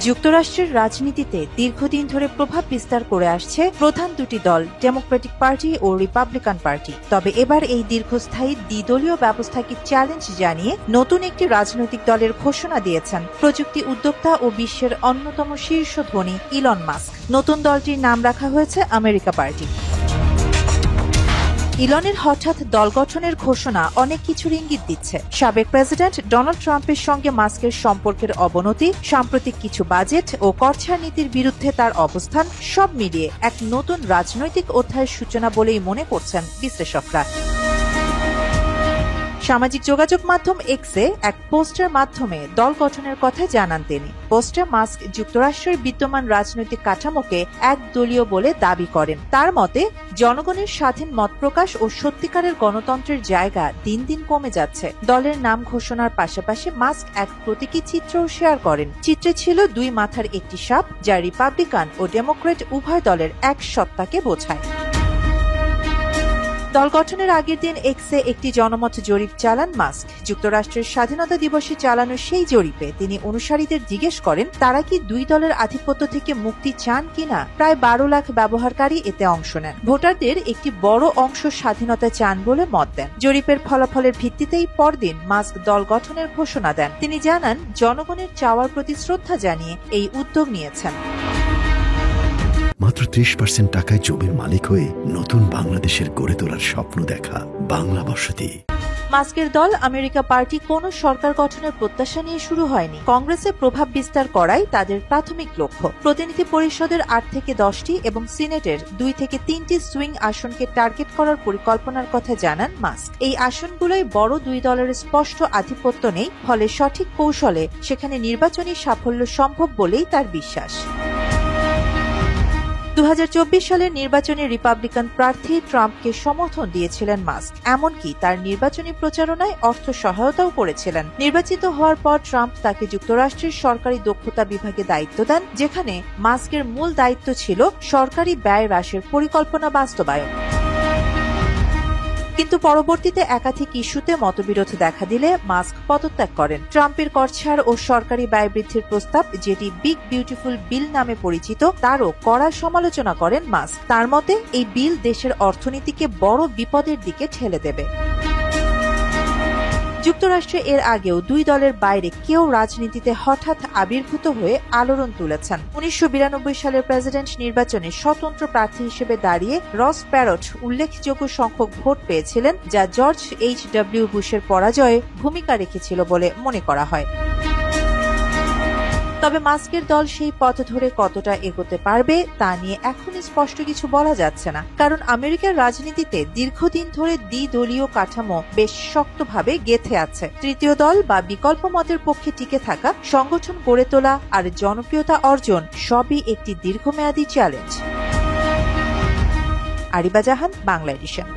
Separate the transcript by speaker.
Speaker 1: যুক্তরাষ্ট্রের রাজনীতিতে দীর্ঘদিন ধরে প্রভাব বিস্তার করে আসছে প্রধান দুটি দল, ডেমোক্রেটিক পার্টি ও রিপাবলিকান পার্টি। তবে এবার এই দীর্ঘস্থায়ী দ্বিদলীয় ব্যবস্থাকে চ্যালেঞ্জ জানিয়ে নতুন একটি রাজনৈতিক দলের ঘোষণা দিয়েছেন প্রযুক্তি উদ্যোক্তা ও বিশ্বের অন্যতম শীর্ষ ধনী ইলন মাস্ক। নতুন দলটির নাম রাখা হয়েছে আমেরিকা পার্টি। ইলনের হঠাৎ দল গঠনের ঘোষণা অনেক কিছুর ইঙ্গিত দিচ্ছে। সাবেক প্রেসিডেন্ট ডোনাল্ড ট্রাম্পের সঙ্গে মাস্কের সম্পর্কের অবনতি, সাম্প্রতিক কিছু বাজেট ও করছাড় নীতির বিরুদ্ধে তার অবস্থান, সব মিলিয়ে এক নতুন রাজনৈতিক অধ্যায়ের সূচনা বলেই মনে করছেন বিশ্লেষকরা। সামাজিক যোগাযোগ মাধ্যম এক্সে এক পোস্টের মাধ্যমে দল গঠনের কথা জানান তিনি। পোস্টে মাস্ক যুক্তরাষ্ট্রের বিদ্যমান রাজনৈতিক কাঠামোকে একদলীয় বলে দাবি করেন। তার মতে, জনগণের স্বাধীন মত প্রকাশ ও সত্যিকারের গণতন্ত্রের জায়গা দিন দিন কমে যাচ্ছে। দলের নাম ঘোষণার পাশাপাশি মাস্ক এক প্রতীকী চিত্রও শেয়ার করেন। চিত্রে ছিল দুই মাথার একটি সাপ, যা রিপাবলিকান ও ডেমোক্রেট উভয় দলের এক সত্তাকে বোঝায়। দল গঠনের আগের দিন এক্সে একটি জনমত জরিপ চালান মাস্ক। যুক্তরাষ্ট্রের স্বাধীনতা দিবসে চালানো সেই জরিপে তিনি অনুসারীদের জিজ্ঞেস করেন তারা কি দুই দলের আধিপত্য থেকে মুক্তি চান কিনা। প্রায় 12 লাখ ব্যবহারকারী এতে অংশ নেন। ভোটারদের একটি বড় অংশ স্বাধীনতা চান বলে মত দেন। জরিপের ফলাফলের ভিত্তিতেই পরদিন মাস্ক দল গঠনের ঘোষণা দেন। তিনি জানান, জনগণের চাওয়ার প্রতি শ্রদ্ধা জানিয়ে এই উদ্যোগ নিয়েছেন।
Speaker 2: মাত্র 30% টাকায় জমির মালিক হয়ে নতুন বাংলাদেশের গড়ে তোলার স্বপ্ন দেখা বাংলা বসতি।
Speaker 1: মাস্কের দল আমেরিকা পার্টি কোনো সরকার গঠনের প্রত্যাশা নিয়ে শুরু হয়নি। কংগ্রেসে প্রভাব বিস্তার করাই তাদের প্রাথমিক লক্ষ্য। প্রতিনিধি পরিষদের 8 থেকে 10টি এবং সিনেটের 2 থেকে 3টি সুইং আসনকে টার্গেট করার পরিকল্পনার কথা জানান মাস্ক। এই আসনগুলোই বড় দুই দলের স্পষ্ট আধিপত্য নেই, ফলে সঠিক কৌশলে সেখানে নির্বাচনী সাফল্য সম্ভব বলেই তার বিশ্বাস। 2024 সালের নির্বাচনে রিপাবলিকান প্রার্থী ট্রাম্পকে সমর্থন দিয়েছিলেন মাস্ক। এমনকি তার নির্বাচনী প্রচারণায় অর্থ সহায়তাও করেছিলেন। নির্বাচিত হওয়ার পর ট্রাম্প তাকে যুক্তরাষ্ট্রের সরকারি দক্ষতা বিভাগে দায়িত্ব দেন, যেখানে মাস্কের মূল দায়িত্ব ছিল সরকারি ব্যয় হ্রাসের পরিকল্পনা বাস্তবায়ন। কিন্তু পরবর্তীতে একাধিক ইস্যুতে মতবিরোধ দেখা দিলে মাস্ক পদত্যাগ করেন। ট্রাম্পের করছাড় ও সরকারি ব্যয় বৃদ্ধির প্রস্তাব, যেটি বিগ বিউটিফুল বিল নামে পরিচিত, তারও কড়া সমালোচনা করেন মাস্ক। তার মতে, এই বিল দেশের অর্থনীতিকে বড় বিপদের দিকে ঠেলে দেবে। যুক্তরাষ্ট্রে এর আগেও দুই দলের বাইরে কেউ রাজনীতিতে হঠাৎ আবির্ভূত হয়ে আলোড়ন তুলেছেন। 1992 সালের প্রেসিডেন্ট নির্বাচনে স্বতন্ত্র প্রার্থী হিসেবে দাঁড়িয়ে রস প্যারট উল্লেখযোগ্য সংখ্যক ভোট পেয়েছিলেন, যা জর্জ H.W. বুশের পরাজয়ে ভূমিকা রেখেছিল বলে মনে করা হয়। তবে মাস্কের দল সেই পথ ধরে কতটা এগোতে পারবে তা নিয়ে এখনই স্পষ্ট কিছু বলা যাচ্ছে না, কারণ আমেরিকার রাজনীতিতে দীর্ঘদিন ধরে দ্বিদলীয় কাঠামো বেশ শক্তভাবে গেঁথে আছে। তৃতীয় দল বা বিকল্প মতের পক্ষে টিকে থাকা, সংগঠন গড়ে তোলা আর জনপ্রিয়তা অর্জন সবই একটি দীর্ঘমেয়াদী চ্যালেঞ্জ। আরিবা জাহান, বাংলা এডিশন।